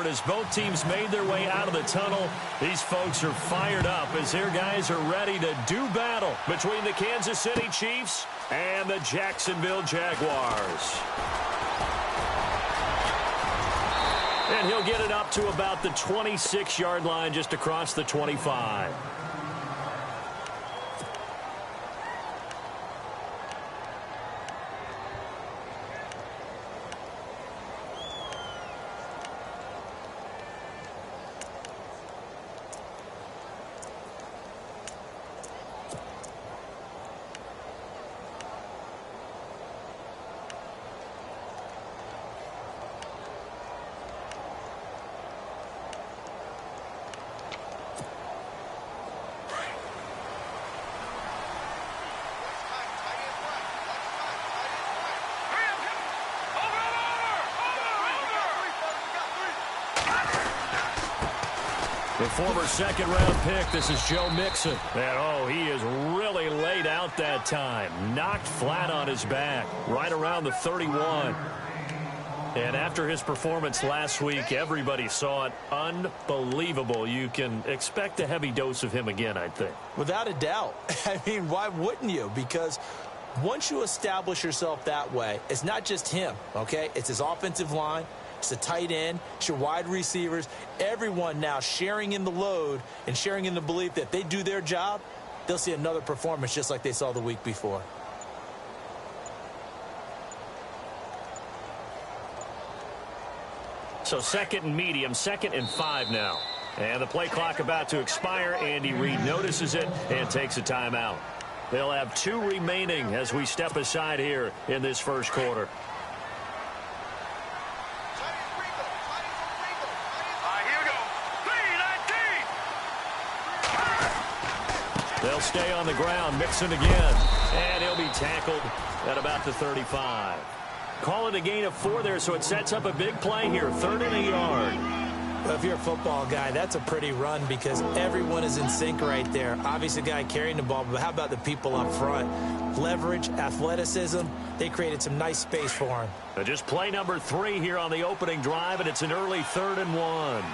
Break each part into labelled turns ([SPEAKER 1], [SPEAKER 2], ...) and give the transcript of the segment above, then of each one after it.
[SPEAKER 1] scored as both teams made their way out of the tunnel. These folks are fired up as their guys are ready to do battle between the Kansas City Chiefs and the Jacksonville Jaguars. And he'll get it up to about the 26-yard line just across the 25. The former second-round pick, this is Joe Mixon. And, he is really laid out that time. Knocked flat on his back, right around the 31. And after his performance last week, everybody saw it. Unbelievable. You can expect a heavy dose of him again, I think.
[SPEAKER 2] Without a doubt. I mean, why wouldn't you? Because once you establish yourself that way, it's not just him, okay? It's his offensive line. It's the tight end, it's your wide receivers, everyone now sharing in the load and sharing in the belief that they do their job, they'll see another performance just like they saw the week before.
[SPEAKER 1] So second and medium, 2nd and 5 now. And the play clock about to expire. Andy Reid notices it and takes a timeout. They'll have 2 remaining as we step aside here in this first quarter. They'll stay on the ground, Mixon again, and he'll be tackled at about the 35. Call it a gain of 4 there, so it sets up a big play here, 3rd and a yard.
[SPEAKER 2] Well, if you're a football guy, that's a pretty run because everyone is in sync right there. Obviously, the guy carrying the ball, but how about the people up front? Leverage, athleticism, they created some nice space for him.
[SPEAKER 1] Just play number 3 here on the opening drive, and it's an early 3rd and 1.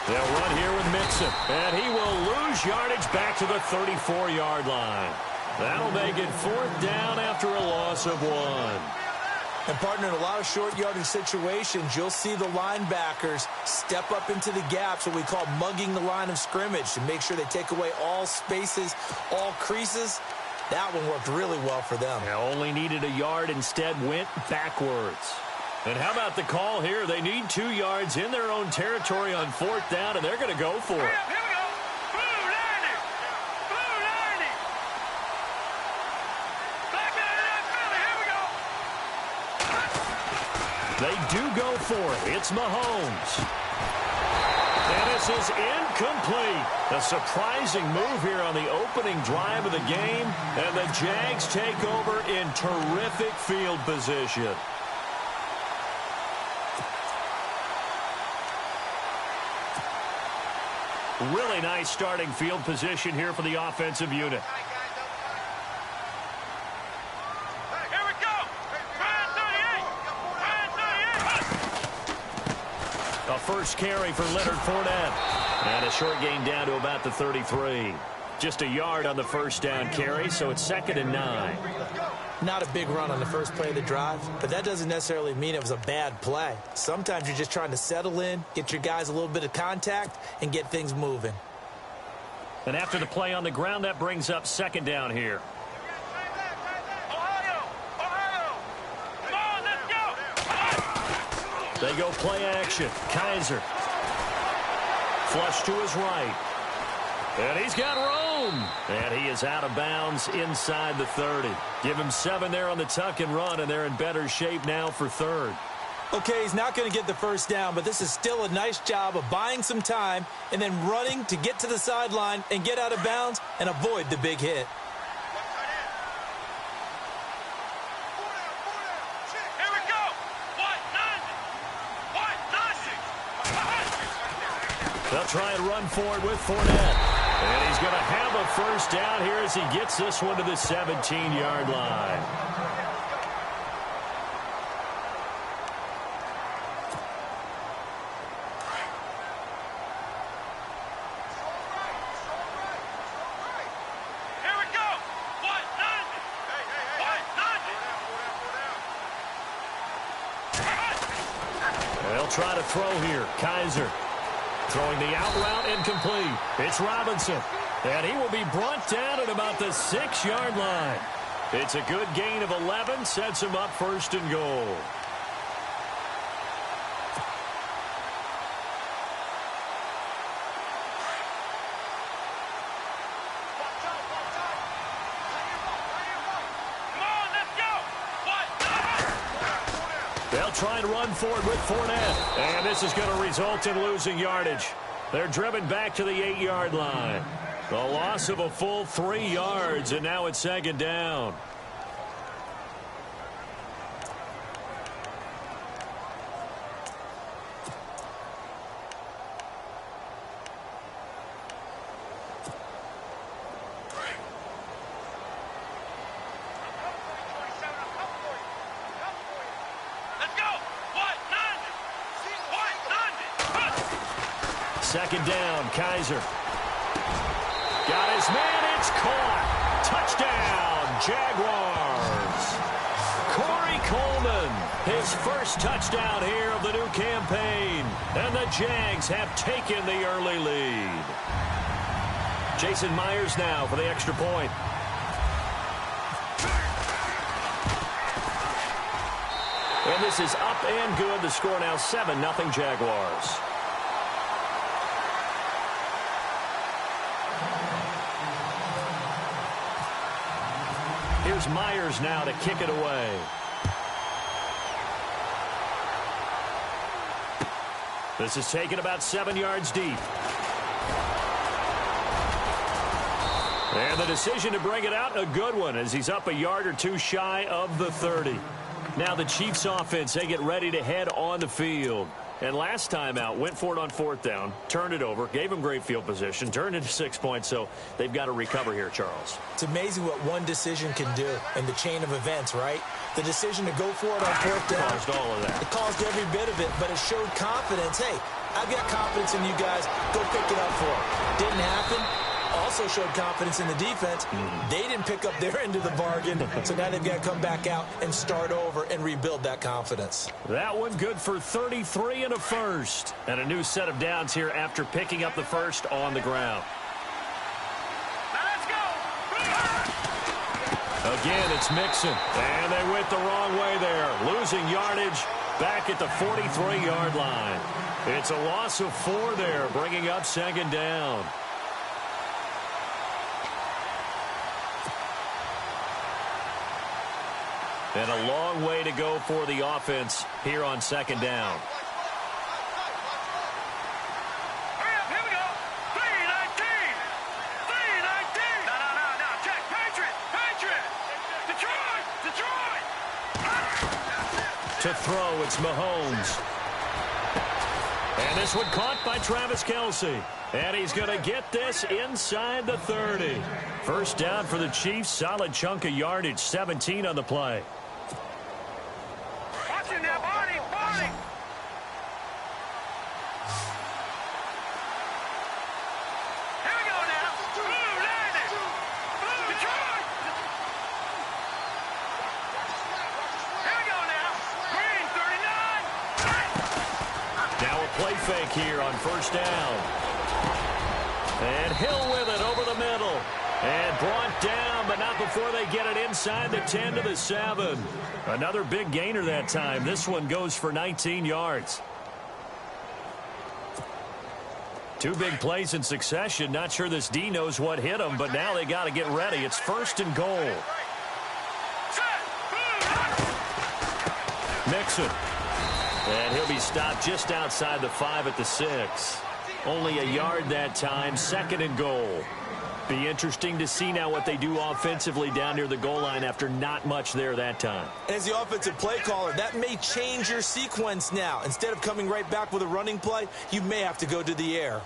[SPEAKER 1] They'll run here with Mixon, and he will lose yardage back to the 34-yard line. That'll make it 4th down after a loss of 1.
[SPEAKER 2] And, partner, in a lot of short yardage situations, you'll see the linebackers step up into the gaps, what we call mugging the line of scrimmage, to make sure they take away all spaces, all creases. That one worked really well for them.
[SPEAKER 1] They only needed a yard, instead went backwards. And how about the call here? They need 2 yards in their own territory on 4th down, and they're going to go for it.
[SPEAKER 3] Here we go. Blue 90. Blue 90. Back in that Philly. Here we go.
[SPEAKER 1] They do go for it. It's Mahomes. And this is incomplete. A surprising move here on the opening drive of the game, and the Jags take over in terrific field position. Really nice starting field position here for the offensive unit.
[SPEAKER 3] Here we go.
[SPEAKER 1] A first carry for Leonard Fournette. And a short gain down to about the 33. Just a yard on the first down carry, so it's 2nd and 9.
[SPEAKER 2] Not a big run on the first play of the drive, but that doesn't necessarily mean it was a bad play. Sometimes you're just trying to settle in, get your guys a little bit of contact, and get things moving.
[SPEAKER 1] And after the play on the ground, that brings up 2nd down here.
[SPEAKER 3] Ohio. Come on, let's go.
[SPEAKER 1] They go play action. Kaiser. Flush to his right. And he's got room. And he is out of bounds inside the 30. Give him 7 there on the tuck and run, and they're in better shape now for 3rd.
[SPEAKER 2] Okay, he's not going to get the first down, but this is still a nice job of buying some time and then running to get to the sideline and get out of bounds and avoid the big hit.
[SPEAKER 3] Here we go.
[SPEAKER 1] They'll try and run forward with Fournette. And he's going to have a first down here as he gets this one to the 17-yard line. They'll try to throw here. Kaiser throwing the out route incomplete. It's Robinson. And he will be brought down at about the 6-yard line. It's a good gain of 11. Sets him up first and goal. They'll try and run forward with Fournette. And this is going to result in losing yardage. They're driven back to the 8-yard line. The loss of a full 3 yards, and now it's second down. Second down, Kaiser. Got his man, it's caught. Touchdown, Jaguars. Corey Coleman, his first touchdown here of the new campaign. And the Jags have taken the early lead. Jason Myers now for the extra point. And this is up and good. The score now 7-0 Jaguars. Here's Myers now to kick it away. This is taken about 7 yards deep. And the decision to bring it out, a good one, as he's up a yard or two shy of the 30. Now the Chiefs offense, they get ready to head on the field. And last time out, went for it on 4th down, turned it over, gave them great field position, turned into 6 points, so they've got to recover here, Charles.
[SPEAKER 2] It's amazing what one decision can do in the chain of events, right? The decision to go for it on 4th down.
[SPEAKER 1] Caused all of that.
[SPEAKER 2] It caused every bit of it, but it showed confidence. Hey, I've got confidence in you guys. Go pick it up for them. Didn't happen. Also showed confidence in the defense. They didn't pick up their end of the bargain, so now they've got to come back out and start over and rebuild that confidence.
[SPEAKER 1] That one good for 33 and a first. And a new set of downs here after picking up the first on the ground.
[SPEAKER 3] Now let's go.
[SPEAKER 1] Again, it's Mixon. And they went the wrong way there. Losing yardage back at the 43-yard line. It's a loss of 4 there, bringing up second down. And a long way to go for the offense here on second down.
[SPEAKER 3] Hurry up, here we go. 3-19. 3-19. No. Check. Patriot. Detroit.
[SPEAKER 1] To throw, it's Mahomes. And this one caught by Travis Kelce. And he's going to get this inside the 30. First down for the Chiefs. Solid chunk of yardage. 17 on the play.
[SPEAKER 3] Watch it now, Barney. Here we go now. Blue, landing. Blue, Detroit. Here we go now. Green, 39.
[SPEAKER 1] Now a play fake here on first down. And Hill with it over the middle. And brought down, but not before they get it inside the 10 to the 7. Another big gainer that time. This one goes for 19 yards. 2 big plays in succession. Not sure this D knows what hit him, but now they got to get ready. It's first and goal. Mixon. And he'll be stopped just outside the 5 at the 6. Only a yard that time. Second and goal. Be interesting to see now what they do offensively down near the goal line after not much there that time.
[SPEAKER 2] And as the offensive play caller, that may change your sequence now. Instead of coming right back with a running play, you may have to go to the air.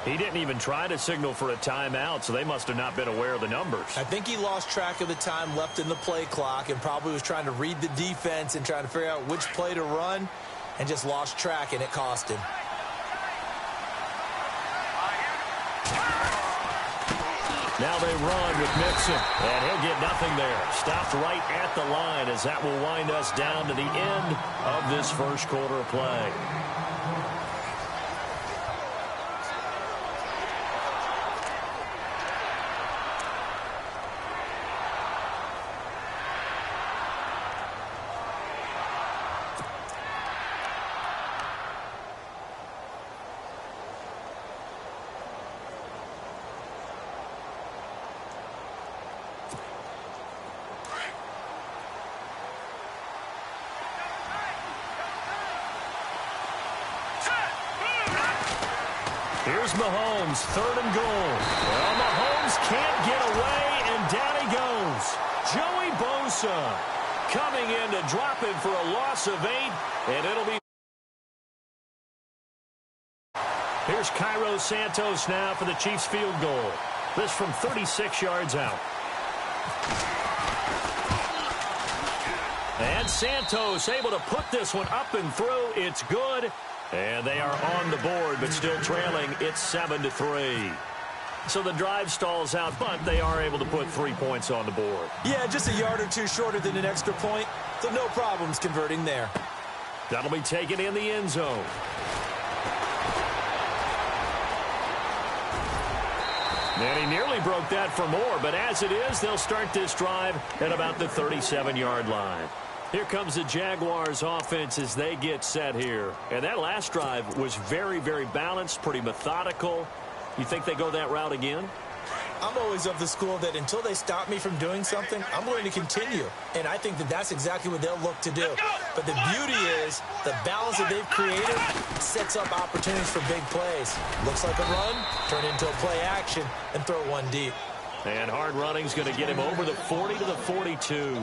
[SPEAKER 1] He didn't even try to signal for a timeout, so they must have not been aware of the numbers.
[SPEAKER 2] I think he lost track of the time left in the play clock and probably was trying to read the defense and trying to figure out which play to run and just lost track, and it cost him.
[SPEAKER 1] Now they run with Mixon, and he'll get nothing there. Stopped right at the line as that will wind us down to the end of this first quarter of play. Here's Mahomes, 3rd and goal. Well, Mahomes can't get away, and down he goes. Joey Bosa coming in to drop him for a loss of 8, and it'll be... Here's Cairo Santos now for the Chiefs field goal. This from 36 yards out. And Santos able to put this one up and through. It's good. And they are on the board, but still trailing. It's 7-3. So the drive stalls out, but they are able to put 3 points on the board.
[SPEAKER 2] Yeah, just a yard or two shorter than an extra point, so no problems converting there.
[SPEAKER 1] That'll be taken in the end zone. And he nearly broke that for more, but as it is, they'll start this drive at about the 37-yard line. Here comes the Jaguars offense as they get set here. And that last drive was very, very balanced, pretty methodical. You think they go that route again?
[SPEAKER 2] I'm always of the school that until they stop me from doing something, I'm going to continue. And I think that that's exactly what they'll look to do. But the beauty is the balance that they've created sets up opportunities for big plays. Looks like a run, turn into a play action, and throw one deep.
[SPEAKER 1] And hard running's going to get him over the 40 to the 42.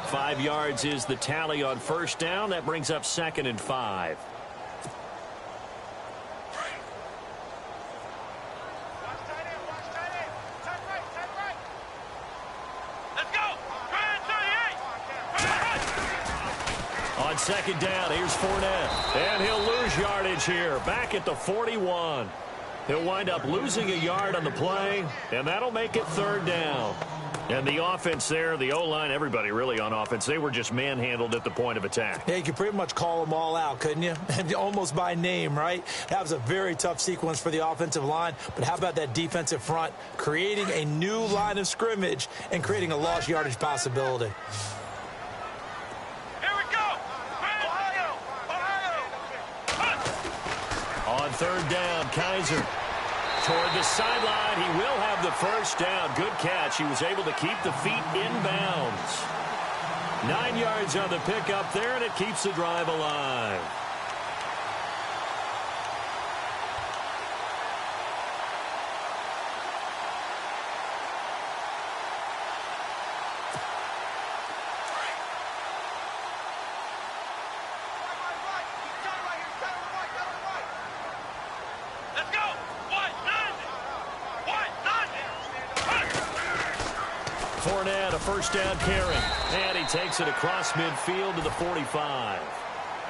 [SPEAKER 1] 5 yards is the tally on first down. That brings up 2nd and 5. On 2nd down, here's Fournette. And he'll lose yardage here. Back at the 41. He'll wind up losing a yard on the play, and that'll make it 3rd down. And the offense there, the O-line, everybody really on offense, they were just manhandled at the point of attack.
[SPEAKER 2] Yeah, you could pretty much call them all out, couldn't you? Almost by name, right? That was a very tough sequence for the offensive line. But how about that defensive front creating a new line of scrimmage and creating a lost yardage possibility?
[SPEAKER 3] Here we go! Ohio! Ohio!
[SPEAKER 1] On 3rd down, Kaiser toward the sideline. He will have the first down. Good catch. He was able to keep the feet in bounds. 9 yards on the pickup there, and it keeps the drive alive. Fournette, a first down carry. And he takes it across midfield to the 45.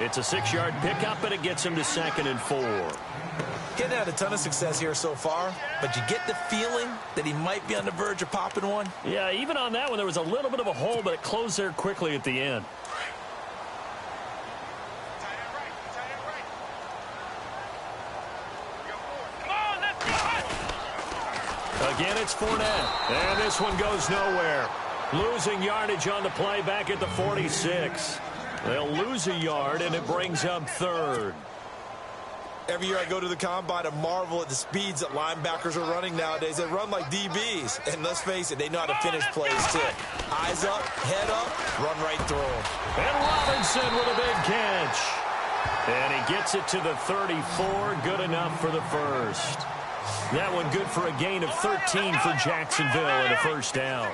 [SPEAKER 1] It's a 6-yard pickup, and it gets him to 2nd and 4.
[SPEAKER 2] Getting had a ton of success here so far, but you get the feeling that he might be on the verge of popping one.
[SPEAKER 1] Yeah, even on that one, there was a little bit of a hole, but it closed there quickly at the end. Again, it's Fournette. And this one goes nowhere. Losing yardage on the play back at the 46. They'll lose a yard, and it brings up 3rd.
[SPEAKER 2] Every year I go to the combine and marvel at the speeds that linebackers are running nowadays. They run like DBs. And let's face it, they know how to finish plays, too. Eyes up, head up, run right through them.
[SPEAKER 1] And Robinson with a big catch. And he gets it to the 34. Good enough for the first. That one good for a gain of 13 for Jacksonville and a first down.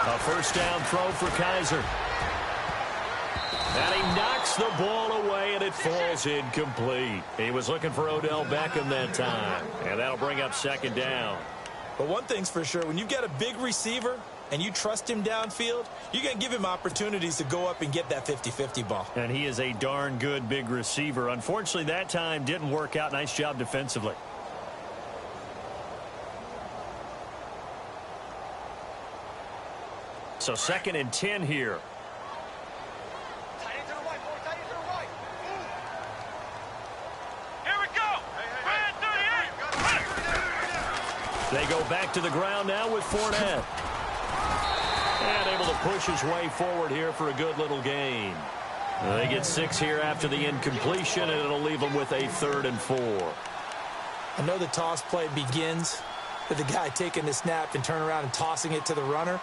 [SPEAKER 1] A first down throw for Kaiser. And he knocks the ball away, and it falls incomplete. He was looking for Odell Beckham that time. And that'll bring up second down.
[SPEAKER 2] But one thing's for sure, when you've got a big receiver and you trust him downfield, you're going to give him opportunities to go up and get that 50-50 ball.
[SPEAKER 1] And he is a darn good big receiver. Unfortunately, that time didn't work out. Nice job defensively. So 2nd and 10 here.
[SPEAKER 3] Here we go. Brad 38.
[SPEAKER 1] They go back to the ground now with Fournette. And able to push his way forward here for a good little gain. They get 6 here after the incompletion, and it'll leave them with a 3rd and 4.
[SPEAKER 2] I know the toss play begins with the guy taking the snap and turn around and tossing it to the runner.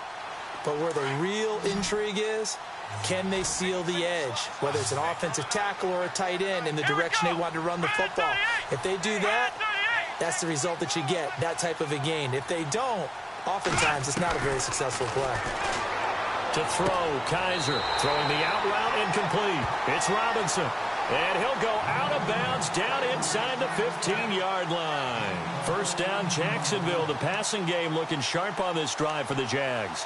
[SPEAKER 2] But where the real intrigue is, can they seal the edge? Whether it's an offensive tackle or a tight end in the direction they want to run the football. If they do that, that's the result that you get, that type of a gain. If they don't, oftentimes it's not a very successful play.
[SPEAKER 1] To throw, Kaiser throwing the out route incomplete. It's Robinson. And he'll go out of bounds down inside the 15-yard line. First down, Jacksonville. The passing game looking sharp on this drive for the Jags.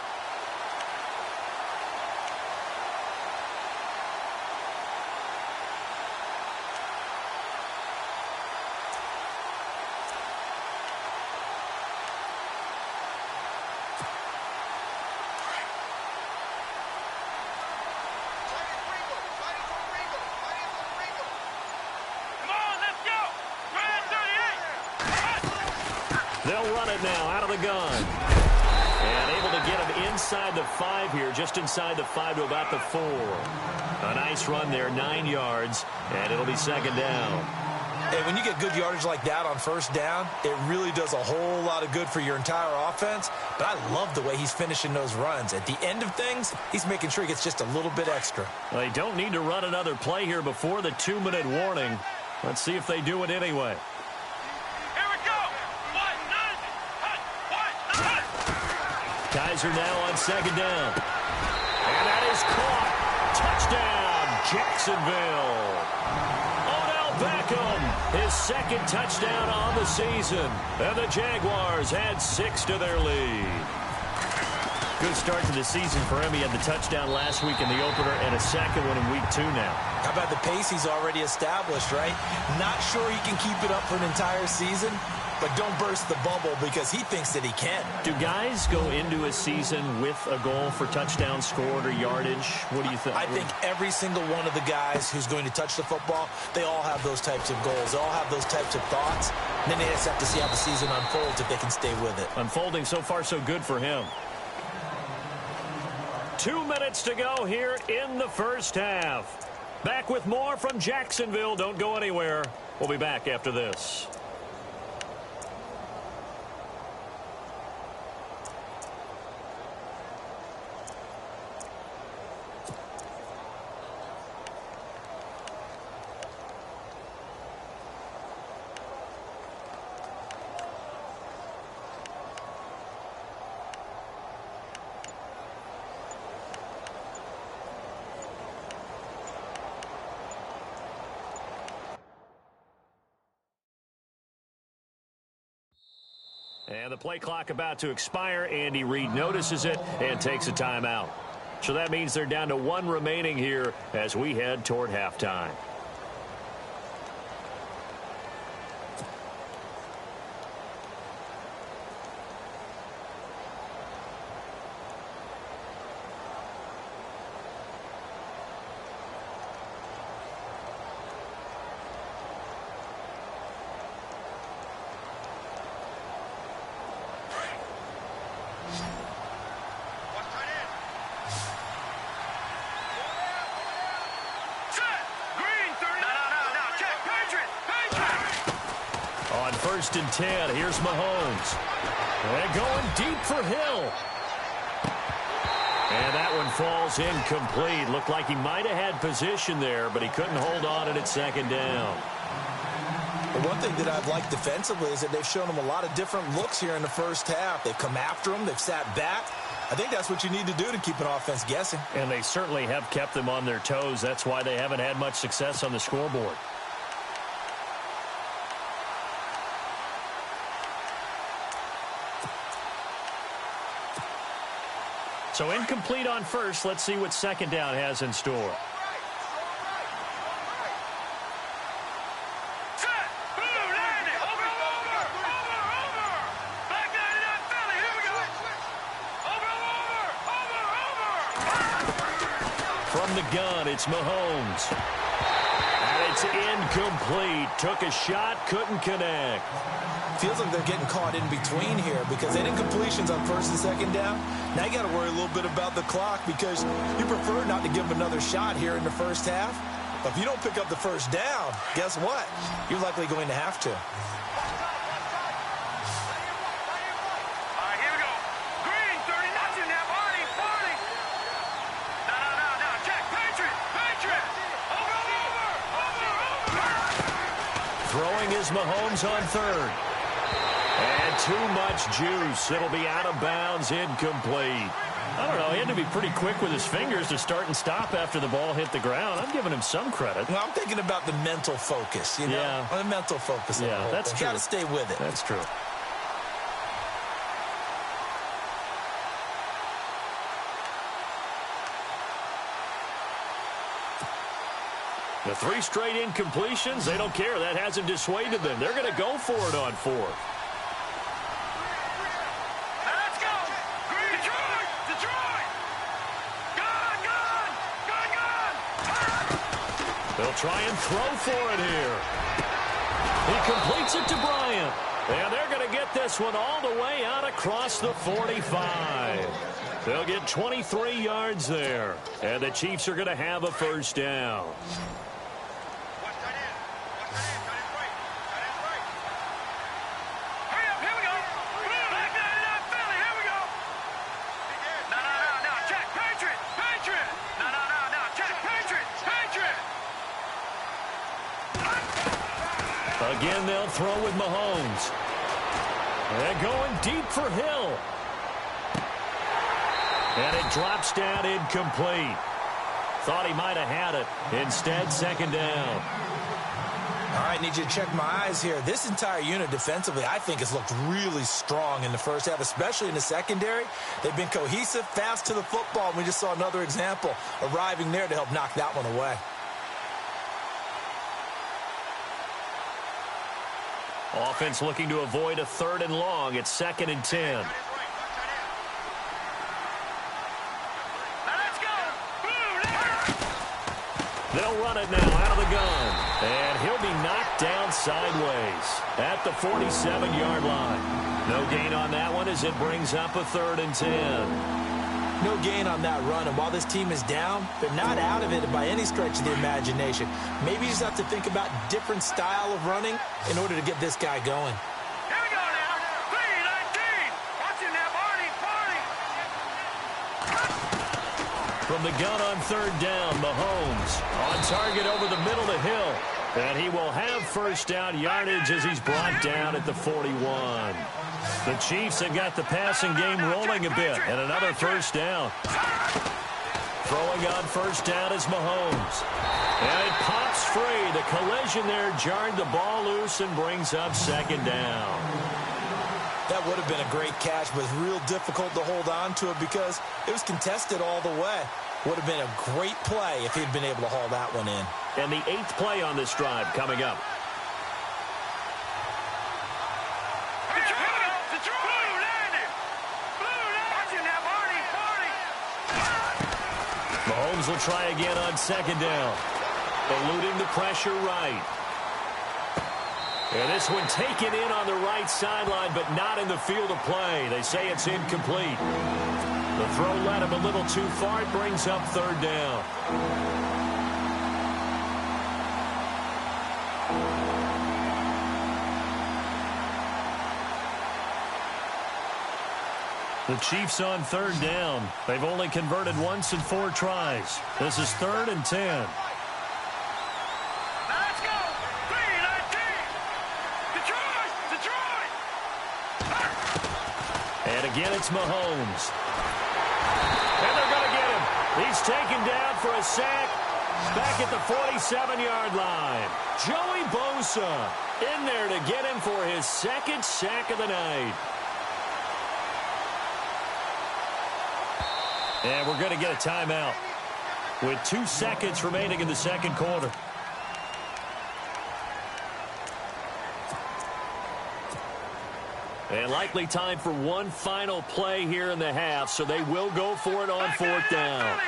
[SPEAKER 1] They'll run it now out of the gun. And able to get him inside the 5 here, just inside the 5 to about the 4. A nice run there, 9 yards, and it'll be 2nd down.
[SPEAKER 2] Hey, when you get good yardage like that on first down, it really does a whole lot of good for your entire offense. But I love the way he's finishing those runs. At the end of things, he's making sure he gets just a little bit extra.
[SPEAKER 1] Well, they don't need to run another play here before the 2-minute warning. Let's see if they do it anyway. Kaiser now on 2nd down. And that is caught. Touchdown, Jacksonville. Odell Beckham, his 2nd touchdown on the season. And the Jaguars add 6 to their lead. Good start to the season for him. He had the touchdown last week in the opener and a 2nd one in week 2 now.
[SPEAKER 2] How about the pace he's already established, right? Not sure he can keep it up for an entire season, but don't burst the bubble because he thinks that he can.
[SPEAKER 1] Do guys go into a season with a goal for touchdowns scored or yardage? What do you think?
[SPEAKER 2] I think every single one of the guys who's going to touch the football, they all have those types of goals. They all have those types of thoughts. And then they just have to see how the season unfolds if they can stay with it.
[SPEAKER 1] Unfolding so far so good for him. 2 minutes to go here in the first half. Back with more from Jacksonville. Don't go anywhere. We'll be back after this. And the play clock about to expire. Andy Reid notices it and takes a timeout. So that means they're down to 1 remaining here as we head toward halftime. First and 10. Here's Mahomes. And going deep for Hill. And that one falls incomplete. Looked like he might have had position there, but he couldn't hold on, and it's 2nd down.
[SPEAKER 2] The one thing that I've liked defensively is that they've shown them a lot of different looks here in the first half. They've come after them. They've sat back. I think that's what you need to do to keep an offense guessing.
[SPEAKER 1] And they certainly have kept them on their toes. That's why they haven't had much success on the scoreboard. So incomplete on first. Let's see what second down has in store. From the gun, it's Mahomes. And it's incomplete. Took a shot, couldn't connect.
[SPEAKER 2] Feels like they're getting caught in between here because they did incompletions on first and second down. Now you got to worry a little bit about the clock because you prefer not to give them another shot here in the first half. But if you don't pick up the first down, guess what? You're likely going to have to.
[SPEAKER 1] Throwing is Mahomes on third. And too much juice. It'll be out of bounds, incomplete. I don't know, he had to be pretty quick with his fingers to start and stop after the ball hit the ground. I'm giving him some credit.
[SPEAKER 2] Well, I'm thinking about the mental focus, you know?
[SPEAKER 1] Yeah.
[SPEAKER 2] The mental focus.
[SPEAKER 1] Yeah, that's true.
[SPEAKER 2] You got to stay with it.
[SPEAKER 1] That's true. The 3 straight incompletions, they don't care. That hasn't dissuaded them. They're going to go for it on fourth.
[SPEAKER 3] Let's go! Detroit! Detroit! Gun!
[SPEAKER 1] They'll try and throw for it here. He completes it to Bryant. And they're going to get this one all the way out across the 45. They'll get 23 yards there. And the Chiefs are going to have a first down. Again, they'll throw with Mahomes. They're going deep for Hill. And it drops down incomplete. Thought he might have had it. Instead, second down.
[SPEAKER 2] All right, need you to check my eyes here. This entire unit defensively, I think, has looked really strong in the first half, especially in the secondary. They've been cohesive, fast to the football. We just saw another example arriving there to help knock that one away.
[SPEAKER 1] Offense looking to avoid a 3rd and long. It's 2nd and 10.
[SPEAKER 3] Let's go!
[SPEAKER 1] They'll run it now out of the gun. And he'll be knocked down sideways at the 47-yard line. No gain on that one as it brings up a 3rd and 10.
[SPEAKER 2] No gain on that run, and while this team is down, they're not out of it by any stretch of the imagination. Maybe you just have to think about different style of running in order to get this guy going.
[SPEAKER 3] Here we go now. 3-19. Watch it now, Barney.
[SPEAKER 1] From the gun on 3rd down, Mahomes on target over the middle to Hill. And he will have first down yardage as he's brought down at the 41. The Chiefs have got the passing game rolling a bit, and another first down. Throwing on first down is Mahomes. And it pops free. The collision there jarred the ball loose and brings up second down.
[SPEAKER 2] That would have been a great catch, but it's real difficult to hold on to it because it was contested all the way. Would have been a great play if he'd been able to haul that one in.
[SPEAKER 1] And the 8th play on this drive coming up. Mahomes will try again on second down. Eluding the pressure right. And this one taken in on the right sideline, but not in the field of play. They say it's incomplete. The throw led him a little too far. It brings up 3rd down. The Chiefs on 3rd down. They've only converted once in 4 tries. This is 3rd and 10.
[SPEAKER 3] Let's go! 3-19.
[SPEAKER 1] And again, it's Mahomes. And they're going to get him. He's taken down for a sack back at the 47-yard line. Joey Bosa in there to get him for his second sack of the night. And we're going to get a timeout with 2 seconds remaining in the second quarter. And likely time for one final play here in the half, so they will go for it on 4th down.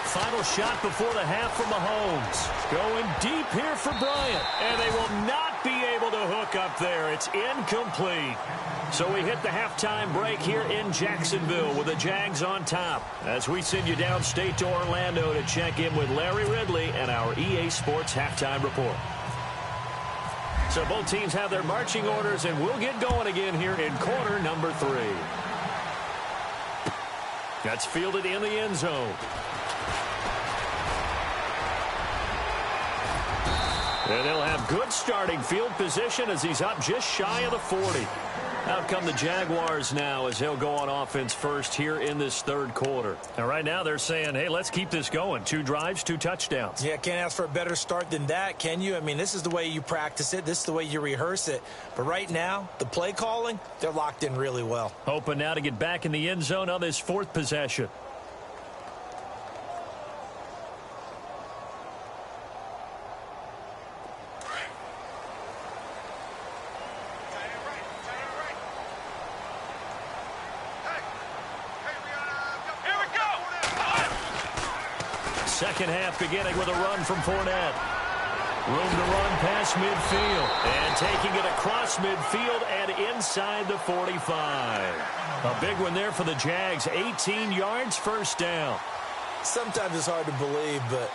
[SPEAKER 1] Final shot before the half from Mahomes. Going deep here for Bryant. And they will not be able to hook up there. It's incomplete. So we hit the halftime break here in Jacksonville with the Jags on top. As we send you downstate to Orlando to check in with Larry Ridley and our EA Sports Halftime Report. So both teams have their marching orders, and we'll get going again here in quarter number 3. That's fielded in the end zone. And they'll have good starting field position as he's up just shy of the 40. Out come the Jaguars now as they'll go on offense first here in this third quarter. And right now they're saying, hey, let's keep this going. 2 drives, 2 touchdowns.
[SPEAKER 2] Yeah, can't ask for a better start than that, can you? I mean, this is the way you practice it. This is the way you rehearse it. But right now, the play calling, they're locked in really well.
[SPEAKER 1] Hoping now to get back in the end zone on this 4th possession. Second half beginning with a run from Fournette. Room to run past midfield. And taking it across midfield and inside the 45. A big one there for the Jags. 18 yards, first down.
[SPEAKER 2] Sometimes it's hard to believe, but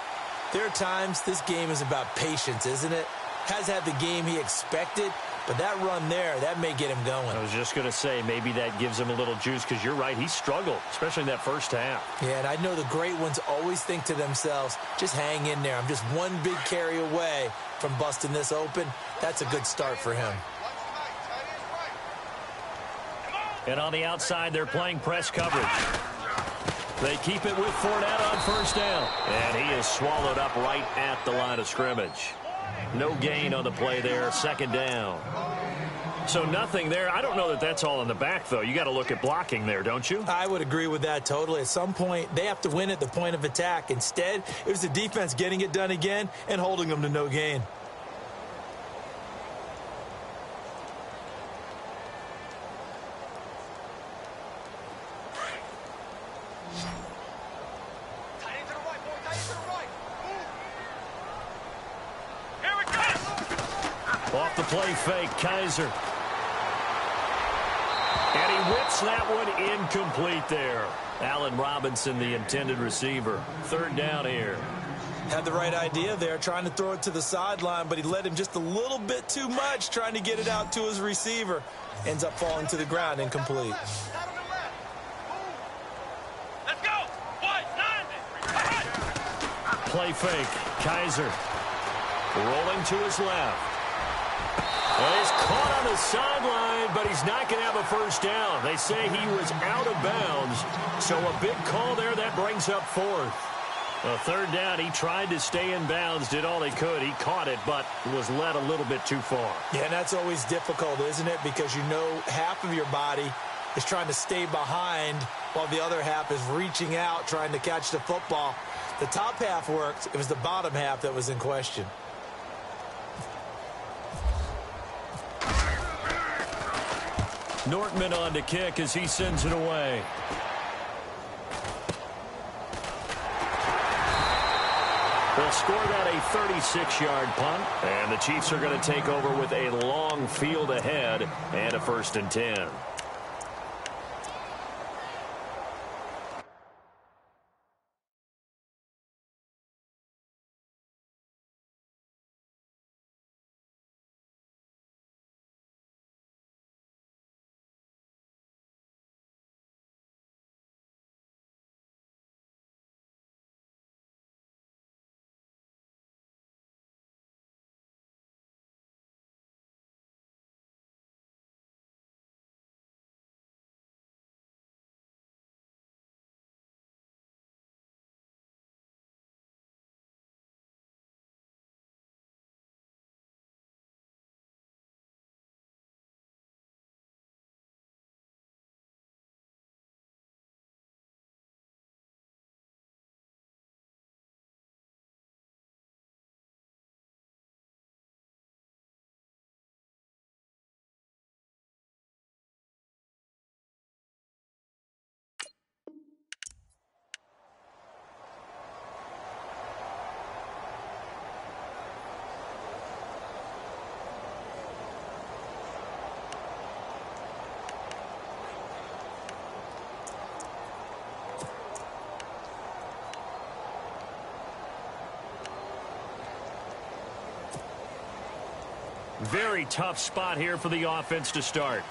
[SPEAKER 2] there are times this game is about patience, isn't it? Has had the game he expected, but that run there, that may get him going.
[SPEAKER 1] I was just going to say, maybe that gives him a little juice, because you're right, he struggled, especially in that first half.
[SPEAKER 2] Yeah, and I know the great ones always think to themselves, just hang in there. I'm just one big carry away from busting this open. That's a good start for him.
[SPEAKER 1] And on the outside, they're playing press coverage. They keep it with Fournette on first down. And he is swallowed up right at the line of scrimmage. No gain on the play there, second down. So nothing there. I don't know that that's all in the back, though. You got to look at blocking there, don't you?
[SPEAKER 2] I would agree with that totally. At some point, they have to win at the point of attack. Instead, it was the defense getting it done again and holding them to no gain.
[SPEAKER 1] Off the play fake, Kaiser. And he whips that one incomplete there. Allen Robinson, the intended receiver. Third down here.
[SPEAKER 2] Had the right idea there, trying to throw it to the sideline, but he led him just a little bit too much, trying to get it out to his receiver. Ends up falling to the ground, incomplete.
[SPEAKER 3] Let's go.
[SPEAKER 1] Play fake, Kaiser. Rolling to his left. Well, he's caught on the sideline, but he's not going to have a first down. They say he was out of bounds, so a big call there that brings up 4th. Well, third down, he tried to stay in bounds, did all he could. He caught it, but was led a little bit too far.
[SPEAKER 2] Yeah, and that's always difficult, isn't it? Because you know half of your body is trying to stay behind while the other half is reaching out, trying to catch the football. The top half worked. It was the bottom half that was in question.
[SPEAKER 1] Nortman on to kick as he sends it away. They'll score that a 36-yard punt, and the Chiefs are going to take over with a long field ahead and a 1st and 10. Very tough spot here for the offense to start.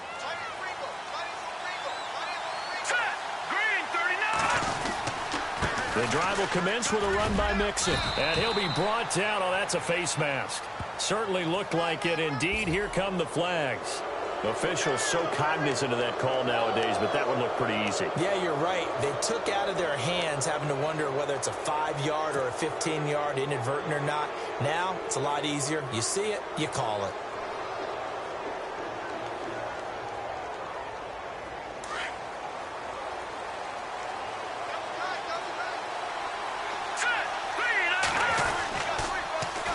[SPEAKER 1] The drive will commence with a run by Mixon. And he'll be brought down. Oh, that's a face mask. Certainly looked like it. Indeed, here come the flags. Officials so cognizant of that call nowadays, but that one looked pretty easy.
[SPEAKER 2] Yeah, you're right. They took out of their hands having to wonder whether it's a 5-yard or a 15-yard inadvertent or not. Now, it's a lot easier. You see it, you call it.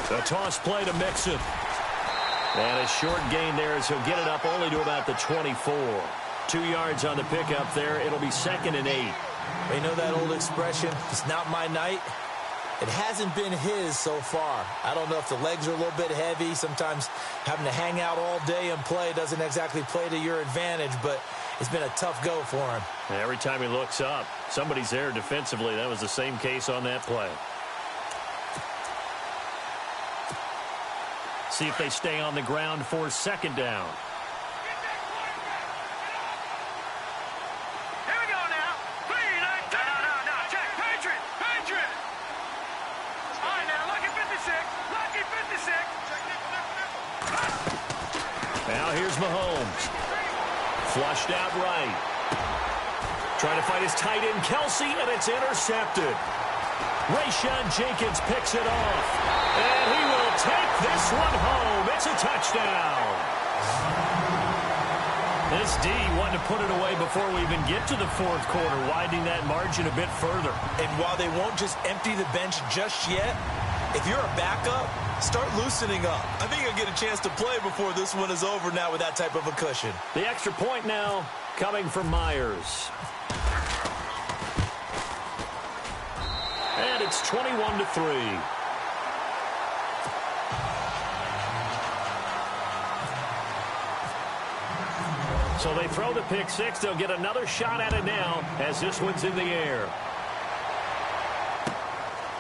[SPEAKER 1] The toss play to Mixon. And a short gain there as he'll get it up only to about the 24. 2 yards on the pickup there. It'll be 2nd and 8.
[SPEAKER 2] You know that old expression, it's not my night? It hasn't been his so far. I don't know if the legs are a little bit heavy. Sometimes having to hang out all day and play doesn't exactly play to your advantage, but it's been a tough go for him.
[SPEAKER 1] Every time he looks up, somebody's there defensively. That was the same case on that play. See if they stay on the ground for 2nd down.
[SPEAKER 3] Here we go now. No. Check. Patriot. All right, now, lucky 56.
[SPEAKER 1] Now here's Mahomes. Flushed out right. Trying to find his tight end, Kelsey, and it's intercepted. Rayshon Jenkins picks it off. And he will take this one home. It's a touchdown. This D wanted to put it away before we even get to the 4th quarter, widening that margin a bit further.
[SPEAKER 2] And while they won't just empty the bench just yet, if you're a backup, start loosening up. I think you'll get a chance to play before this one is over now with that type of a cushion.
[SPEAKER 1] The extra point now coming from Myers. And it's 21-3. So they throw the pick six. They'll get another shot at it now as this one's in the air.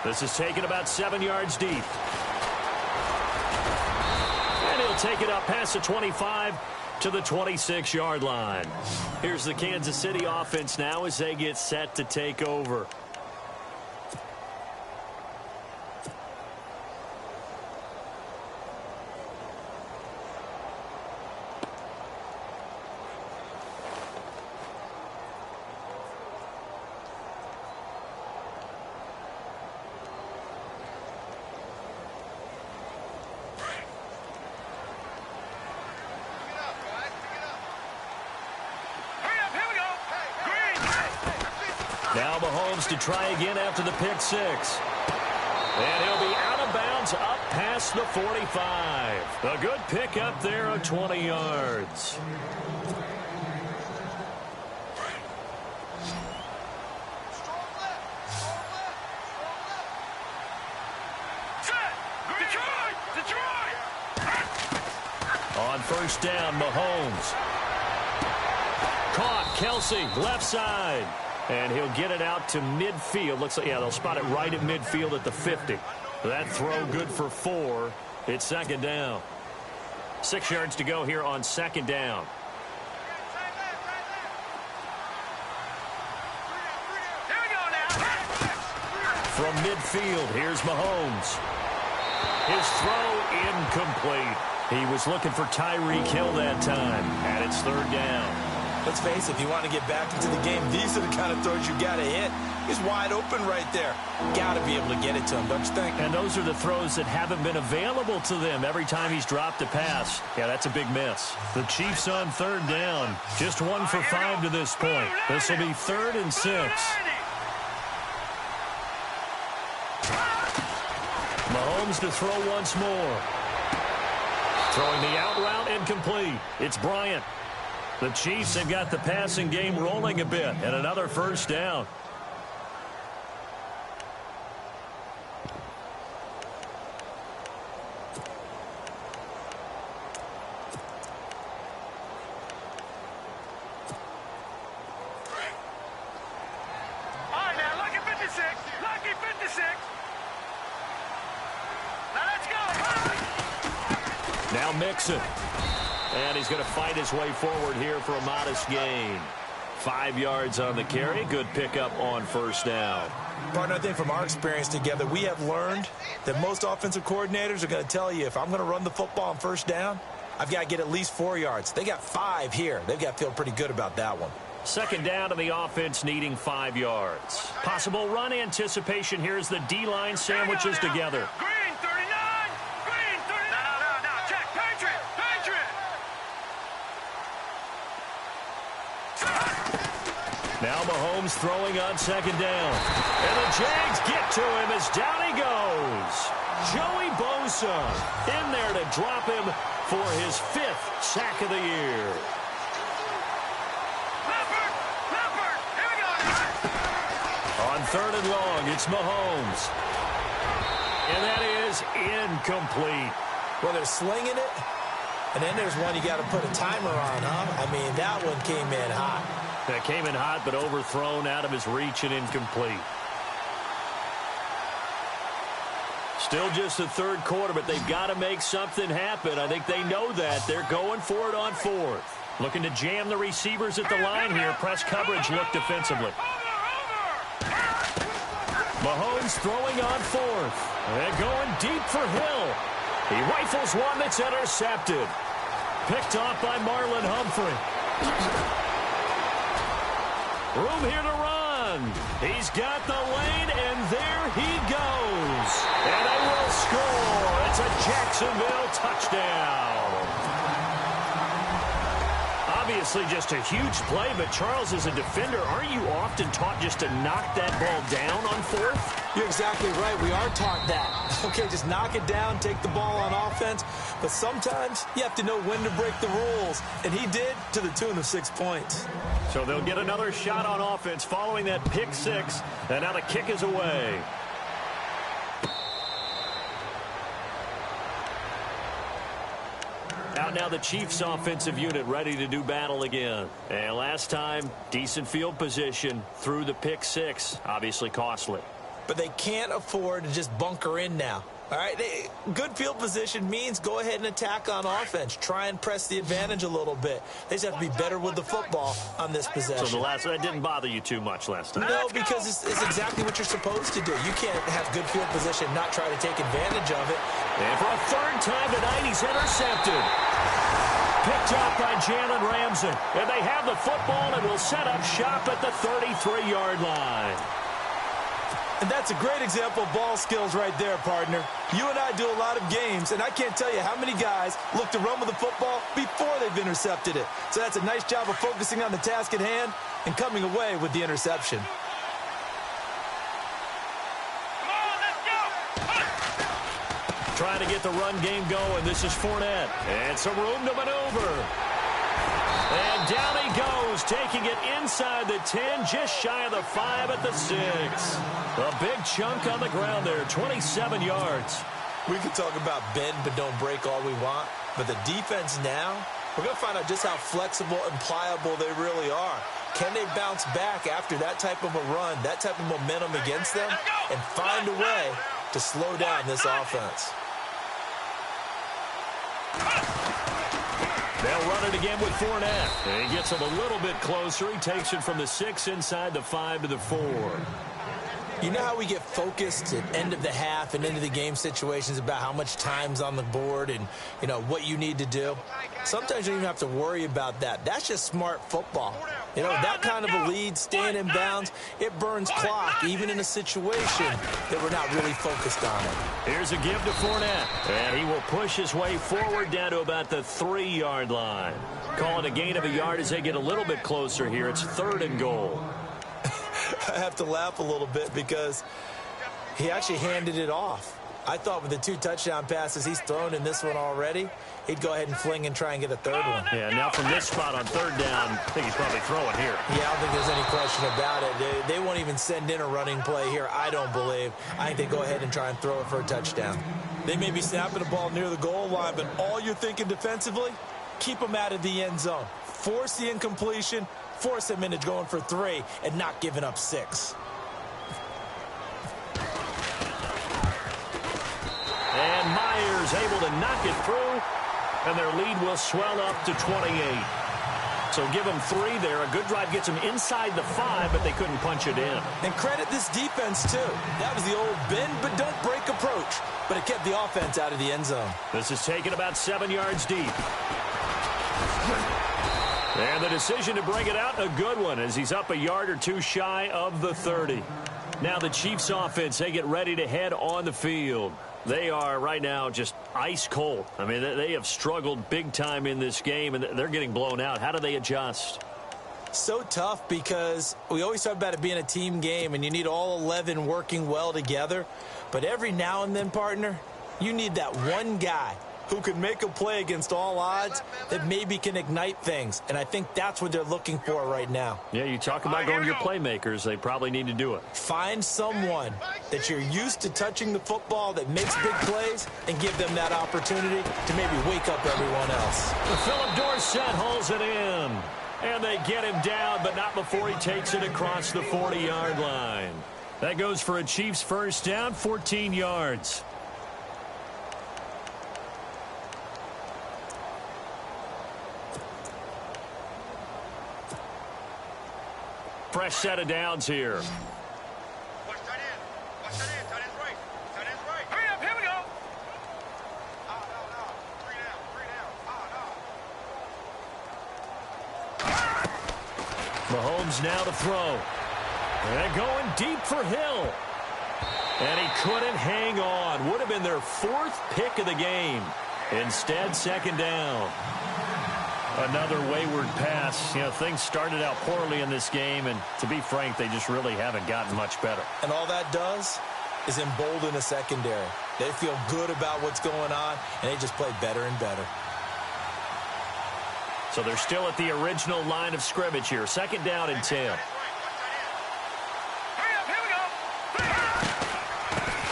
[SPEAKER 1] This is taken about 7 yards deep. And he'll take it up past the 25 to the 26-yard line. Here's the Kansas City offense now as they get set to take over. Now Mahomes to try again after the pick six. And he'll be out of bounds up past the 45. A good pick up there of 20 yards. On 1st down, Mahomes. Caught, Kelsey, left side. And he'll get it out to midfield. Looks like, yeah, they'll spot it right at midfield at the 50. That throw good for 4. It's 2nd down. 6 yards to go here on 2nd down. From midfield, here's Mahomes. His throw incomplete. He was looking for Tyreek Hill that time, and it's 3rd down.
[SPEAKER 2] Let's face it, if you want to get back into the game, these are the kind of throws you got to hit. He's wide open right there. Got to be able to get it to him, don't you think?
[SPEAKER 1] And those are the throws that haven't been available to them every time he's dropped a pass. Yeah, that's a big miss. The Chiefs on 3rd down. Just 1 for 5 to this point. This will be 3rd and 6. Mahomes to throw once more. Throwing the out route incomplete. It's Bryant. The Chiefs have got the passing game rolling a bit, and another 1st down.
[SPEAKER 3] All right, now, lucky 56. Lucky 56. Now, let's go.
[SPEAKER 1] Now Mixon. And he's going to fight his way forward here for a modest gain. 5 yards on the carry. Good pickup on first down.
[SPEAKER 2] Partner, I think from our experience together, we have learned that most offensive coordinators are going to tell you, if I'm going to run the football on first down, I've got to get at least 4 yards. They got 5 here. They've got to feel pretty good about that one.
[SPEAKER 1] Second down to the offense, needing 5 yards. Possible run anticipation. Here's the D-line sandwiches together.
[SPEAKER 3] Green 39. Green 39. No. Check. Patriot.
[SPEAKER 1] Now Mahomes throwing on second down. And the Jags get to him as down he goes. Joey Bosa in there to drop him for his 5th sack of the year.
[SPEAKER 3] Here we go.
[SPEAKER 1] On third and long, it's Mahomes. And that is incomplete.
[SPEAKER 2] Well, they're slinging it, and then there's one you got to put a timer on, huh? I mean, that one came in hot.
[SPEAKER 1] That came in hot, but overthrown out of his reach and incomplete. Still just the third quarter, but they've got to make something happen. I think they know that. They're going for it on fourth. Looking to jam the receivers at the line here. Press coverage look defensively. Mahomes throwing on fourth. And going deep for Hill. He rifles one that's intercepted. Picked off by Marlon Humphrey. Room here to run. He's got the lane, and there he goes. And they will score. It's a Jacksonville touchdown. Obviously just a huge play, but Charles, as a defender, aren't you often taught just to knock that ball down on fourth?
[SPEAKER 2] You're exactly right. We are taught that. Okay, just knock it down, take the ball on offense. But sometimes you have to know when to break the rules. And he did, to the tune of 6 points.
[SPEAKER 1] So they'll get another shot on offense following that pick six. And now the kick is away. Out now the Chiefs offensive unit ready to do battle again. And last time, decent field position through the pick six. Obviously costly.
[SPEAKER 2] But they can't afford to just bunker in now. All right, good field position means go ahead and attack on offense. Try and press the advantage a little bit. They just have to be better with the football on this possession.
[SPEAKER 1] So that didn't bother you too much last time?
[SPEAKER 2] No, because it's exactly what you're supposed to do. You can't have good field position and not try to take advantage of it.
[SPEAKER 1] And for a third time tonight, he's intercepted. Picked off by Jalen Ramsey. And they have the football and will set up shop at the 33-yard line.
[SPEAKER 2] And that's a great example of ball skills right there, partner. You and I do a lot of games, and I can't tell you how many guys look to run with the football before they've intercepted it. So that's a nice job of focusing on the task at hand and coming away with the interception.
[SPEAKER 1] Trying to get the run game going. This is Fournette. And some room to maneuver. And down he goes, taking it inside the 10, just shy of the 5 at the 6. A big chunk on the ground there, 27 yards.
[SPEAKER 2] We can talk about bend but don't break all we want, but the defense now, we're going to find out just how flexible and pliable they really are. Can they bounce back after that type of a run, that type of momentum against them, and find a way to slow down this offense?
[SPEAKER 1] They'll run it again with Fournette. And he gets him a little bit closer. He takes it from the 6 inside the 5 to the 4.
[SPEAKER 2] You know how we get focused at end of the half and into the game situations about how much time's on the board and, you know, what you need to do? Sometimes you don't even have to worry about that. That's just smart football. You know, that kind of a lead, staying in bounds, it burns clock, even in a situation that we're not really focused on it.
[SPEAKER 1] Here's a give to Fournette. And he will push his way forward down to about the 3-yard line. Calling a gain of a yard as they get a little bit closer here. It's 3rd and goal.
[SPEAKER 2] I have to laugh a little bit because he actually handed it off. I thought with the 2 touchdown passes he's thrown in this one already, he'd go ahead and fling and try and get a 3rd one.
[SPEAKER 1] Yeah, now from this spot on 3rd down, I think he's probably throwing here.
[SPEAKER 2] Yeah, I don't think there's any question about it. They won't even send in a running play here, I don't believe. I think they go ahead and try and throw it for a touchdown. They may be snapping the ball near the goal line, but all you're thinking defensively, keep them out of the end zone. Force the incompletion, force them into going for 3 and not giving up 6.
[SPEAKER 1] And Myers able to knock it through And their lead will swell up to 28. So give them 3 there. A good drive gets them inside the 5, but they couldn't punch it in.
[SPEAKER 2] And credit this defense, too. That was the old bend but don't break approach. But it kept the offense out of the end zone.
[SPEAKER 1] This is taken about 7 yards deep. And the decision to bring it out, a good one, as he's up a yard or 2 shy of the 30. Now the Chiefs offense, they get ready to head on the field. They are right now just ice cold. I mean, they have struggled big time in this game, and they're getting blown out. How do they adjust?
[SPEAKER 2] So tough because we always talk about it being a team game, and you need all 11 working well together. But every now and then, partner, you need that one guy who can make a play against all odds that maybe can ignite things. And I think that's what they're looking for right now.
[SPEAKER 1] Yeah, you talk about going to your playmakers. They probably need to do it.
[SPEAKER 2] Find someone that you're used to touching the football that makes big plays and give them that opportunity to maybe wake up everyone else.
[SPEAKER 1] Philip Dorsett hauls it in. And they get him down, but not before he takes it across the 40-yard line. That goes for a Chiefs first down, 14 yards. Fresh set of downs here.
[SPEAKER 3] Watch that in. Watch that in. Tight end's right. Tight end's right. Hurry up. Here we go. No. 3 down. No.
[SPEAKER 1] Mahomes now to throw. And going deep for Hill. And he couldn't hang on. Would have been their 4th pick of the game. Instead, second down. Another wayward pass. You know, things started out poorly in this game, and to be frank, they just really haven't gotten much better.
[SPEAKER 2] And all that does is embolden the secondary. They feel good about what's going on, and they just play better and better.
[SPEAKER 1] So they're still at the original line of scrimmage here. Second down and 10.
[SPEAKER 3] Hurry up. Here we go.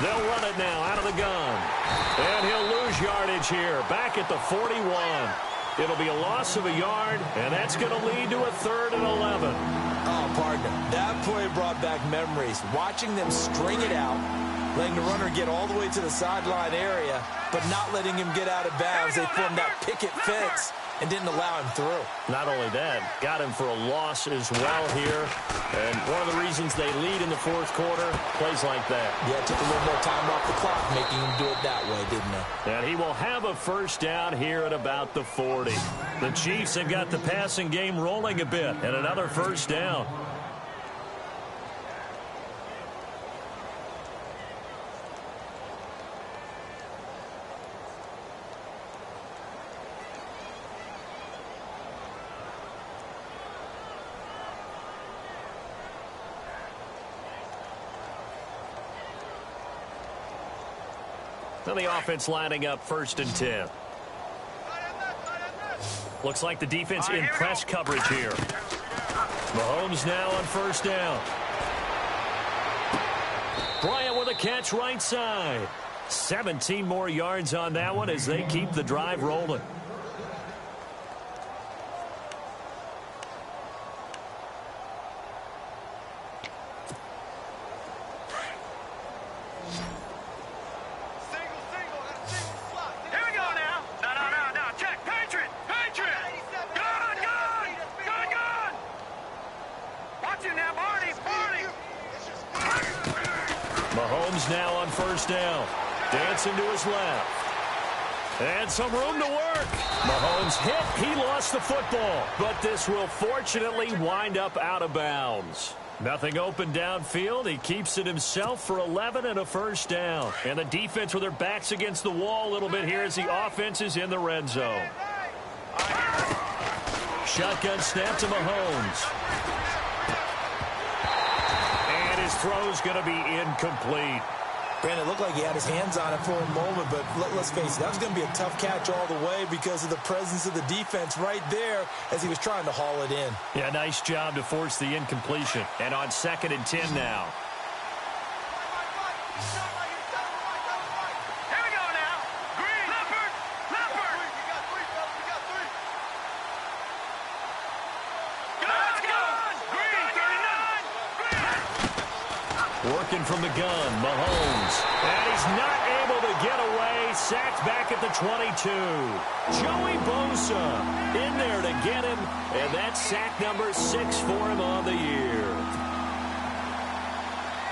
[SPEAKER 1] They'll run it now out of the gun. And he'll lose yardage here. Back at the 41. It'll be a loss of a yard, and that's going to lead to a 3rd and 11.
[SPEAKER 2] Oh, partner, that play brought back memories. Watching them string it out, letting the runner get all the way to the sideline area, but not letting him get out of bounds. They formed that picket fence and didn't allow him through.
[SPEAKER 1] Not only that, got him for a loss as well here. And one of the reasons they lead in the 4th quarter, plays like that.
[SPEAKER 2] Yeah, it took a little more time off the clock, making him do it that way, didn't it?
[SPEAKER 1] And he will have a first down here at about the 40. The Chiefs have got the passing game rolling a bit, and another first down. Now the offense lining up 1st and 10. Looks like the defense in press coverage here. Mahomes now on first down. Bryant with a catch right side. 17 more yards on that one as they keep the drive rolling. Mahomes now on first down. Dancing to his left. And some room to work. Mahomes hit. He lost the football. But this will fortunately wind up out of bounds. Nothing open downfield. He keeps it himself for 11 and a first down. And the defense with their backs against the wall a little bit here as the offense is in the red zone. Shotgun snap to Mahomes. And his throw's going to be incomplete.
[SPEAKER 2] Brandon, it looked like he had his hands on it for a moment, but let's face it, that was going to be a tough catch all the way because of the presence of the defense right there as he was trying to haul it in.
[SPEAKER 1] Yeah, nice job to force the incompletion. And on 2nd and 10 now.
[SPEAKER 3] Here we go now. Green. Leopard. Leopard. Let's go. Green. 39.
[SPEAKER 1] Working from the gun, Mahomes. And he's not able to get away. gets sacked back at the 22. Joey Bosa in there to get him, and that's sack number 6 for him on the year.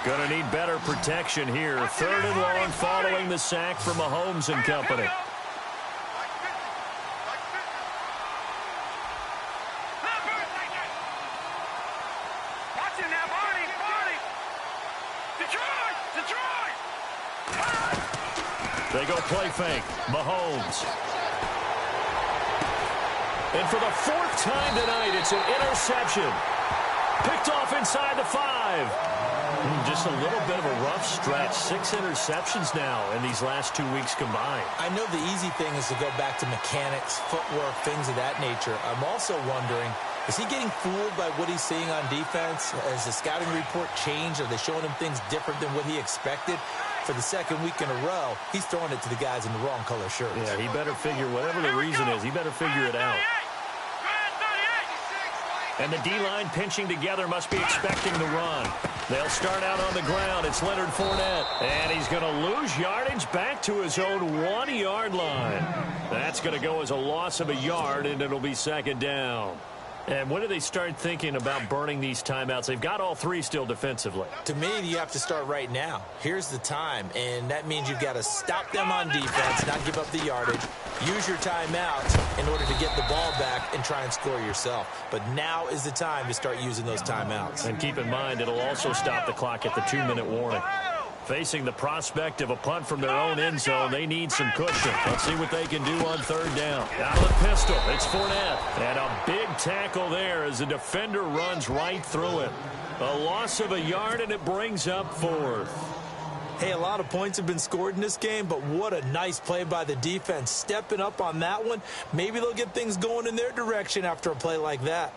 [SPEAKER 1] Going to need better protection here. 3rd and long following the sack from Mahomes and company. They go play fake. Mahomes. And for the 4th time tonight, it's an interception. Picked off inside the 5. Just a little bit of a rough stretch. 6 interceptions now in these last 2 weeks combined.
[SPEAKER 2] I know the easy thing is to go back to mechanics, footwork, things of that nature. I'm also wondering, is he getting fooled by what he's seeing on defense? Has the scouting report changed? Are they showing him things different than what he expected? For the 2nd week in a row, he's throwing it to the guys in the wrong color shirts.
[SPEAKER 1] Yeah, he better figure, whatever the reason is, he better figure it out. And the D-line pinching together must be expecting the run. They'll start out on the ground. It's Leonard Fournette. And he's going to lose yardage back to his own 1-yard line. That's going to go as a loss of a yard, and it'll be 2nd down. And when do they start thinking about burning these timeouts? They've got all 3 still defensively.
[SPEAKER 2] To me, you have to start right now. Here's the time, and that means you've got to stop them on defense, not give up the yardage, use your timeouts in order to get the ball back and try and score yourself. But now is the time to start using those timeouts.
[SPEAKER 1] And keep in mind, it'll also stop the clock at the 2-minute warning. Facing the prospect of a punt from their own end zone, they need some cushion. Let's see what they can do on 3rd down. Out of the pistol, it's Fournette. And a big tackle there as the defender runs right through it. A loss of a yard, and it brings up 4th.
[SPEAKER 2] Hey, a lot of points have been scored in this game, but what a nice play by the defense. Stepping up on that one, maybe they'll get things going in their direction after a play like that.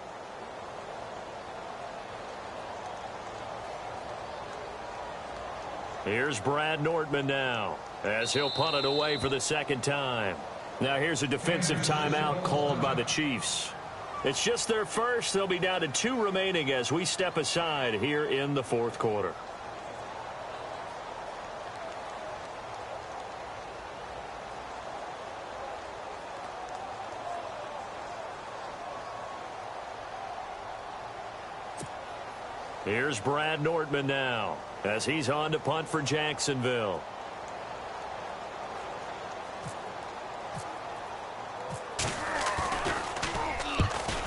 [SPEAKER 1] Here's Brad Nortman now as he'll punt it away for the 2nd time. Now here's a defensive timeout called by the Chiefs. It's just their first. They'll be down to 2 remaining as we step aside here in the 4th quarter. Here's Brad Nortman now as he's on to punt for Jacksonville.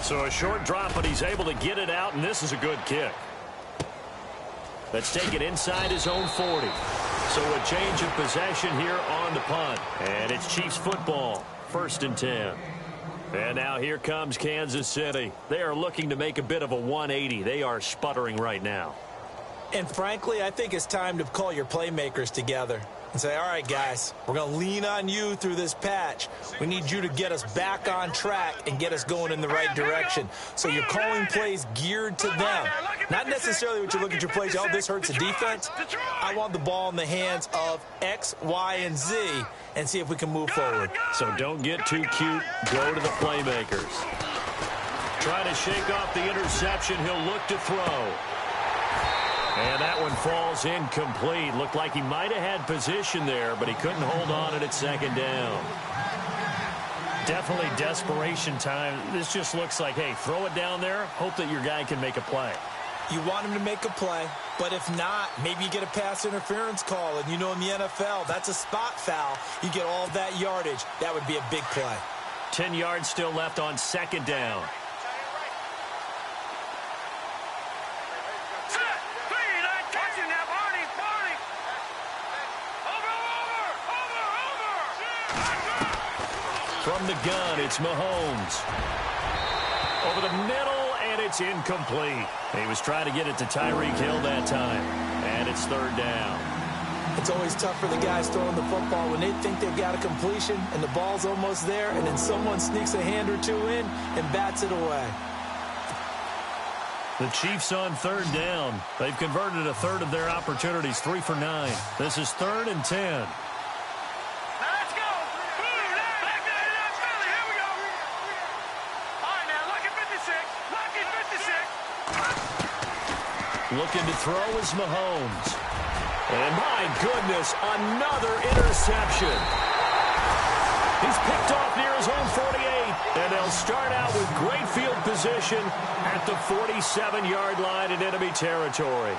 [SPEAKER 1] So a short drop, but he's able to get it out, and this is a good kick. Let's take it inside his own 40. So a change of possession here on the punt. And it's Chiefs football, 1st and 10. And now here comes Kansas City. They are looking to make a bit of a 180. They are sputtering right now.
[SPEAKER 2] And frankly, I think it's time to call your playmakers together and say, all right, guys, we're going to lean on you through this patch. We need you to get us back on track and get us going in the right direction. So you're calling plays geared to them. Not necessarily what you look at your plays, oh, this hurts the defense. I want the ball in the hands of X, Y, and Z and see if we can move forward.
[SPEAKER 1] So don't get too cute. Go to the playmakers. Trying to shake off the interception. He'll look to throw. And that one falls incomplete. Looked like he might have had position there, but he couldn't hold on it at 2nd down. Definitely desperation time. This just looks like, hey, throw it down there. Hope that your guy can make a play.
[SPEAKER 2] You want him to make a play, but if not, maybe you get a pass interference call. And you know in the NFL, that's a spot foul. You get all of that yardage. That would be a big play.
[SPEAKER 1] 10 yards still left on 2nd down. From the gun, it's Mahomes. Over the middle, and it's incomplete. He was trying to get it to Tyreek Hill that time. And it's 3rd down.
[SPEAKER 2] It's always tough for the guys throwing the football when they think they've got a completion and the ball's almost there, and then someone sneaks a hand or two in and bats it away.
[SPEAKER 1] The Chiefs on 3rd down. They've converted a third of their opportunities, 3 for 9. This is 3rd and 10. Looking to throw is Mahomes. And my goodness, another interception. He's picked off near his own 48, and they'll start out with great field position at the 47-yard line in enemy territory.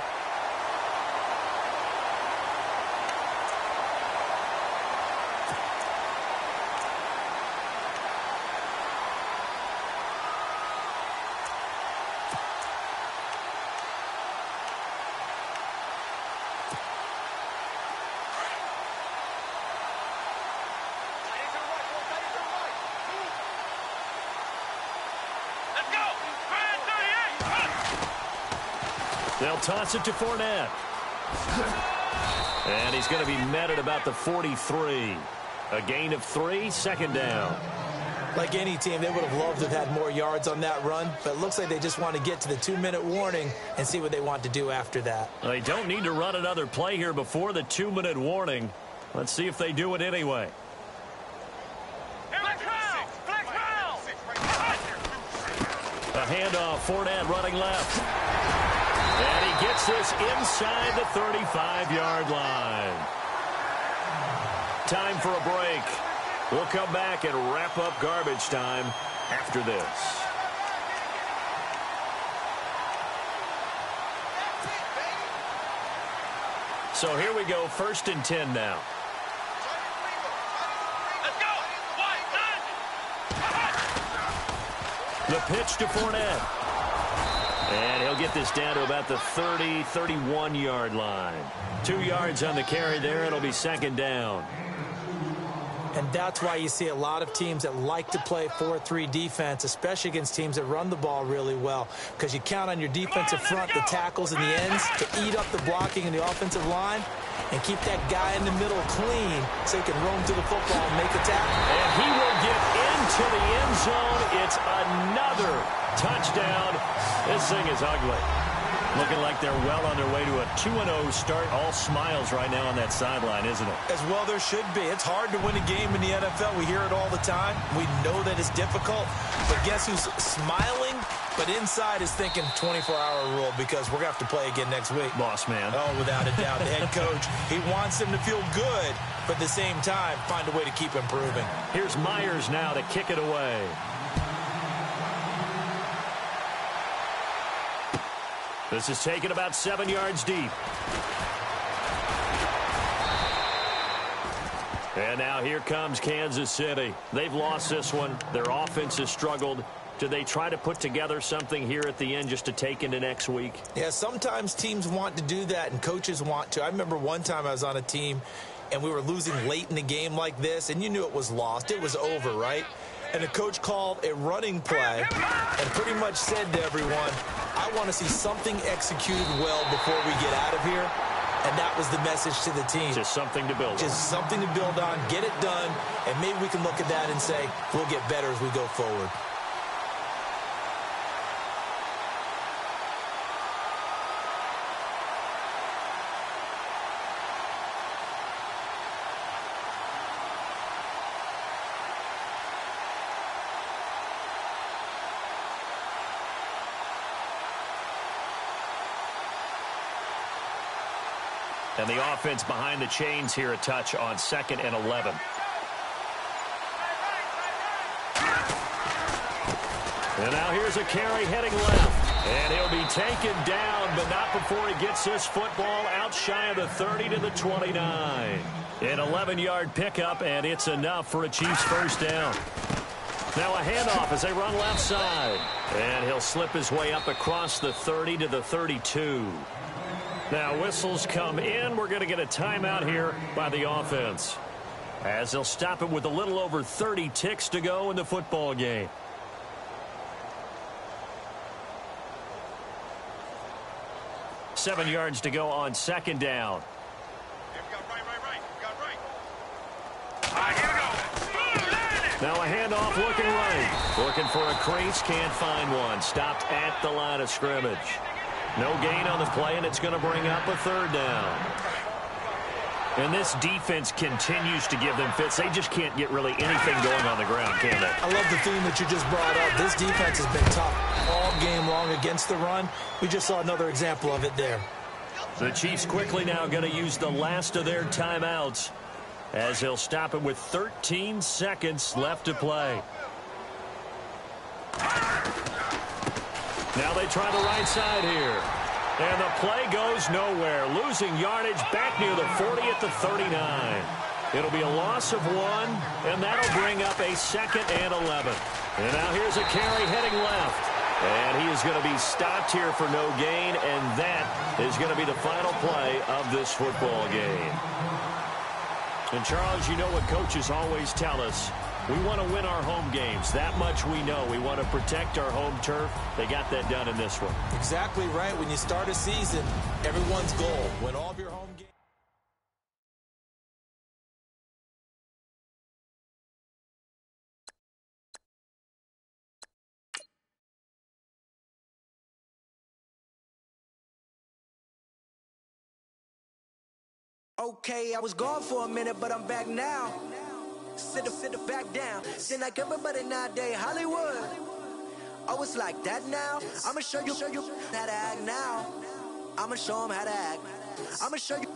[SPEAKER 1] They'll toss it to Fournette. And he's going to be met at about the 43. A gain of 3, second down.
[SPEAKER 2] Like any team, they would have loved to have had more yards on that run, but it looks like they just want to get to the 2-minute warning and see what they want to do after that.
[SPEAKER 1] They don't need to run another play here before the 2-minute warning. Let's see if they do it anyway. A handoff, Fournette running left. And he gets this inside the 35-yard line. Time for a break. We'll come back and wrap up garbage time after this. So here we go, 1st and 10 now.
[SPEAKER 3] Let's go.
[SPEAKER 1] The pitch to Fournette. And he'll get this down to about the 30, 31-yard line. 2 yards on the carry there. It'll be second down.
[SPEAKER 2] And that's why you see a lot of teams that like to play 4-3 defense, especially against teams that run the ball really well, because you count on your defensive front, the tackles and the ends, to eat up the blocking in the offensive line and keep that guy in the middle clean so he can roam to the football and make a tackle.
[SPEAKER 1] And he will get into the end zone. It's another touchdown. This thing is ugly. Looking like they're well on their way to a 2-0 start. All smiles right now on that sideline, isn't it?
[SPEAKER 2] As well there should be. It's hard to win a game in the NFL. We hear it all the time. We know that it's difficult. But guess who's smiling, but inside is thinking 24-hour rule, because we're going to have to play again next week.
[SPEAKER 1] Boss man.
[SPEAKER 2] Oh, without a doubt. The head coach, he wants them to feel good, but at the same time, find a way to keep improving.
[SPEAKER 1] Here's Myers now to kick it away. This is taken about 7 yards deep. And now here comes Kansas City. They've lost this one. Their offense has struggled. Do they try to put together something here at the end just to take into next week?
[SPEAKER 2] Yeah, sometimes teams want to do that and coaches want to. I remember one time I was on a team and we were losing late in the game like this, and you knew it was lost. It was over, right? And the coach called a running play and pretty much said to everyone, I want to see something executed well before we get out of here. And that was the message to the team.
[SPEAKER 1] Just something to build on.
[SPEAKER 2] Just something to build on, get it done, and maybe we can look at that and say, we'll get better as we go forward.
[SPEAKER 1] And the offense behind the chains here, a touch on 2nd and 11. And now here's a carry heading left. And he'll be taken down, but not before he gets this football out shy of the 30 to the 29. An 11-yard pickup, and it's enough for a Chiefs first down. Now a handoff as they run left side. And he'll slip his way up across the 30 to the 32. Now whistles come in. We're going to get a timeout here by the offense, as they'll stop it with a little over 30 ticks to go in the football game. Seven yards to go on second down. Now a handoff looking right. Looking for a crease, can't find one. Stopped at the line of scrimmage. No gain on the play, and it's going to bring up a third down. And this defense continues to give them fits. They just can't get really anything going on the ground, can they?
[SPEAKER 2] I love the theme that you just brought up. This defense has been tough all game long against the run. We just saw another example of it there.
[SPEAKER 1] The Chiefs quickly now going to use the last of their timeouts. as he'll stop it with 13 seconds left to play. Now they try the right side here. And the play goes nowhere. Losing yardage back near the 40 at the 39. It'll be a loss of 1, and that'll bring up a 2nd and 11. And now here's a carry heading left. And he is going to be stopped here for no gain, and that is going to be the final play of this football game. And, Charles, you know what coaches always tell us. We want to win our home games. That much we know. We want to protect our home turf. They got that done in this one.
[SPEAKER 2] Exactly right. When you start a season, everyone's goal, win all of your home games.
[SPEAKER 4] Okay, I was gone for a minute, but I'm back now. Sit back down. Seem like everybody nowadays, Hollywood. Oh, it's like that now? I'ma show you how to act now. I'ma show them how to act. I'ma show you.